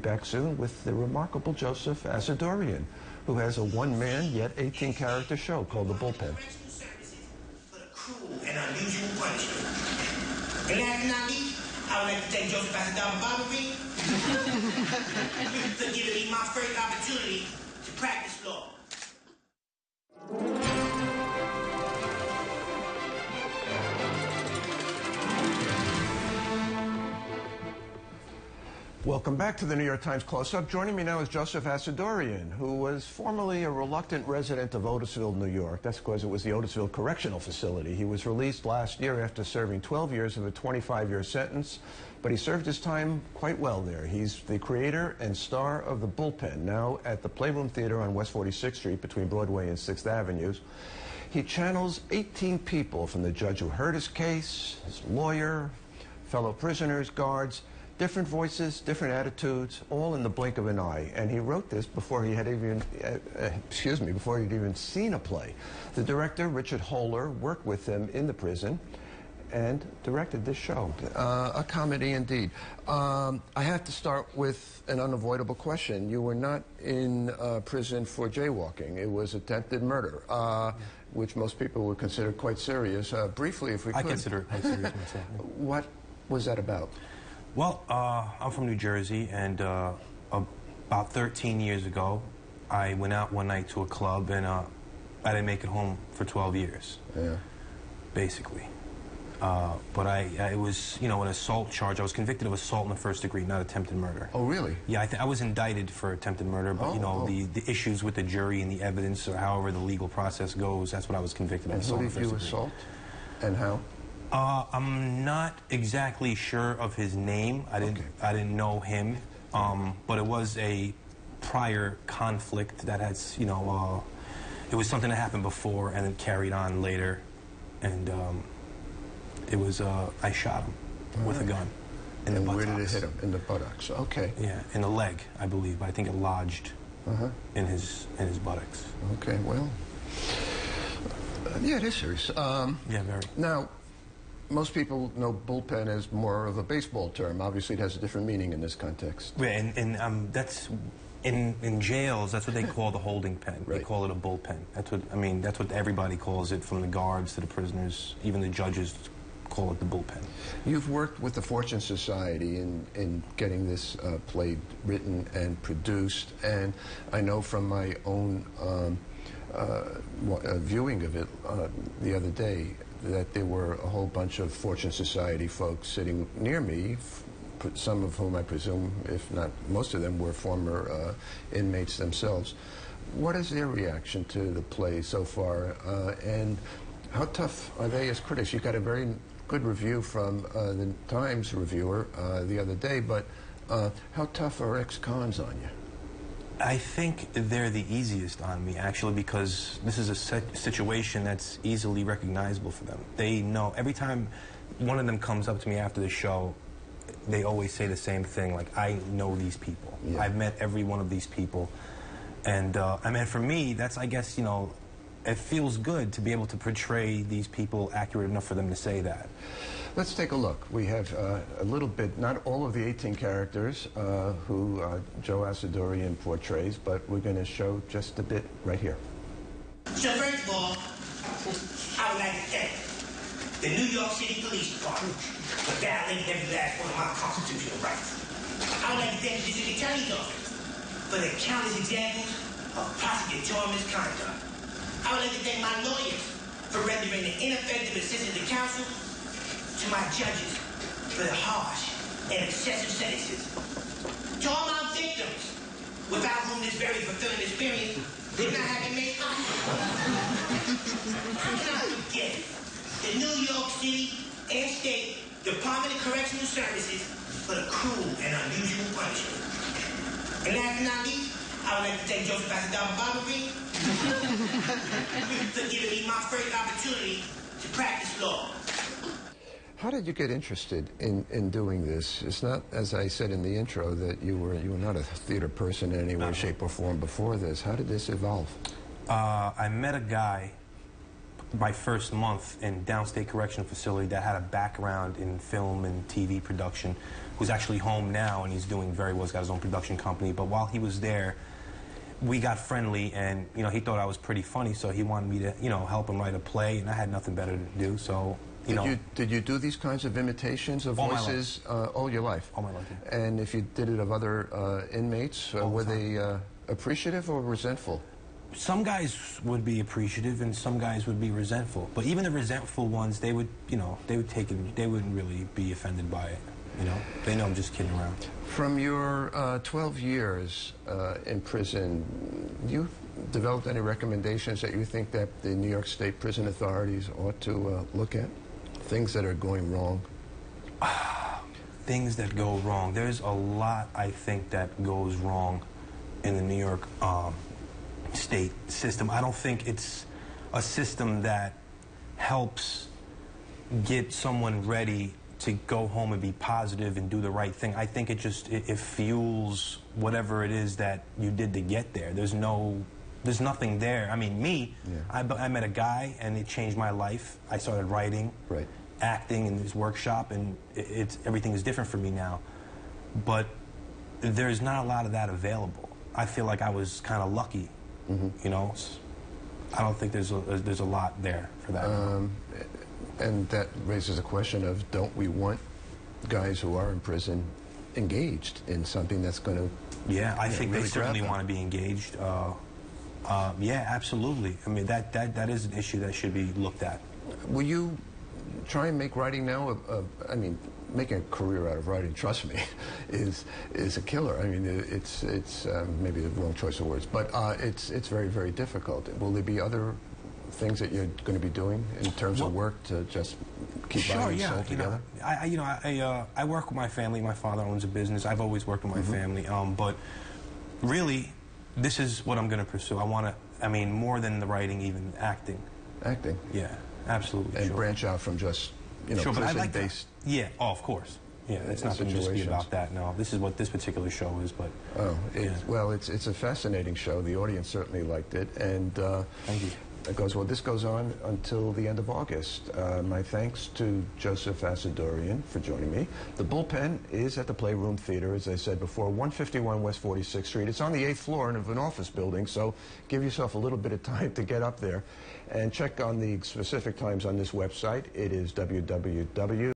Back soon with the remarkable Joseph Assadourian, who has a one-man yet 18-character show called The Bullpen. Cruel and unusual punishment. And last but not least, I would like to thank Joseph Assadourian for giving me my first opportunity to practice law. Welcome back to the New York Times Close-Up. Joining me now is Joseph Assadourian, who was formerly a reluctant resident of Otisville, New York. That's because it was the Otisville Correctional Facility. He was released last year after serving 12 years of a 25-year sentence, but he served his time quite well there. He's the creator and star of The Bullpen, now at the Playroom Theater on West 46th Street between Broadway and 6th Avenues. He channels 18 people, from the judge who heard his case, his lawyer, fellow prisoners, guards, different voices, different attitudes, all in the blink of an eye. And he wrote this before he had even, before he'd even seen a play. The director, Richard Holler, worked with him in the prison and directed this show. A comedy indeed. I have to start with an unavoidable question. You were not in prison for jaywalking. It was attempted murder, which most people would consider quite serious. Briefly, if we could. I consider it quite serious myself. What was that about? Well, I'm from New Jersey, and about 13 years ago, I went out one night to a club, and I didn't make it home for 12 years, basically. But it was, you know, an assault charge. I was convicted of assault in the first degree, not attempted murder. Oh, really? Yeah, I was indicted for attempted murder, but, the issues with the jury and the evidence, or however the legal process goes, that's what I was convicted of. And who did you assault, and how? I'm not exactly sure of his name. I didn't know him, but it was a prior conflict that has, it was something that happened before and then carried on later, and it was I shot him with a gun in the buttocks. Where did it hit him? In the buttocks. Okay. Yeah, in the leg, I believe. But I think it lodged in his buttocks. Okay. Well, yeah, it is serious. Yeah, very. Now, most people know bullpen as more of a baseball term. Obviously, it has a different meaning in this context. Yeah, and that's in jails. That's what they call the holding pen. Right. They call it a bullpen. That's what everybody calls it, from the guards to the prisoners. Even the judges call it the bullpen. You've worked with the Fortune Society in getting this play written and produced, and I know from my own viewing of it the other day that there were a whole bunch of Fortune Society folks sitting near me, some of whom I presume, if not most of them, were former inmates themselves. What is their reaction to the play so far, and how tough are they as critics? You got a very good review from the Times reviewer the other day, but how tough are ex-cons on you? I think they're the easiest on me, actually, because this is a situation that's easily recognizable for them. They know, every time one of them comes up to me after the show, they always say the same thing, like, I know these people. Yeah. I've met every one of these people. And, for me, that's, I guess, it feels good to be able to portray these people accurate enough for them to say that. Let's take a look. We have a little bit, not all of the 18 characters who Joe Assadourian portrays, but we're going to show just a bit right here. So first of all, I would like to thank the New York City Police Department for violating every last one of my constitutional rights. I would like to thank the District Attorney's Office for the countless examples of prosecutorial misconduct. I would like to thank my lawyers for rendering the ineffective assistance to counsel, to my judges for the harsh and excessive sentences, to all my victims, without whom this very fulfilling experience could not have been made possible. I cannot forget the New York City and State Department of Correctional Services for the cruel and unusual punishment. And last but not least, I would like to thank Joseph Assadourian for giving me my first opportunity to practice law. How did you get interested in doing this? It's not, as I said in the intro, that you were not a theater person in any way, shape, or form before this. How did this evolve? I met a guy my first month in downstate correctional facility that had a background in film and TV production, who's actually home now and he's doing very well. He's got his own production company. But while he was there, we got friendly, and you know, he thought I was pretty funny, so he wanted me to, you know, help him write a play, and I had nothing better to do. So, Did you do these kinds of imitations of voices all your life? All my life. Yeah. And if you did it of other inmates, were they appreciative or resentful? Some guys would be appreciative and some guys would be resentful. But even the resentful ones, they would, you know, they would take it, they wouldn't really be offended by it, you know? They know I'm just kidding around. From your 12 years in prison, you developed any recommendations that you think that the New York State prison authorities ought to look at? Things that are going wrong? Things that go wrong. There's a lot, I think, that goes wrong in the New York state system. I don't think it's a system that helps get someone ready to go home and be positive and do the right thing. I think it just, it fuels whatever it is that you did to get there. There's nothing there. I mean, me, yeah. I met a guy and it changed my life. I started writing, acting in this workshop, and everything is different for me now. But there's not a lot of that available. I feel like I was kind of lucky. You know, I don't think there's a lot there for that. And that raises a question of, don't we want guys who are in prison engaged in something that's going to? Yeah, I think really they certainly want to be engaged. Yeah, absolutely. I mean, that is an issue that should be looked at. Will you try and make writing now? I mean, making a career out of writing, trust me, is a killer. I mean, it's maybe the wrong choice of words, but it's very, very difficult. Will there be other things that you're going to be doing in terms of work to just keep body and soul together? I work with my family. My father owns a business. I've always worked with my family, but really, this is what I'm going to pursue. I want to, I mean, more than the writing, even acting. Acting? Yeah, absolutely. And branch out from just, you know, prison-based. Yeah, oh, of course. Yeah, it's not going to just be about that. No, this is what this particular show is. But well, it's a fascinating show. The audience certainly liked it, and thank you. This goes on until the end of August. My thanks to Joseph Assadourian for joining me. The Bullpen is at the Playroom Theater, as I said before, 151 West 46th Street. It's on the 8th floor of an office building, so give yourself a little bit of time to get up there. And check on the specific times on this website. It is www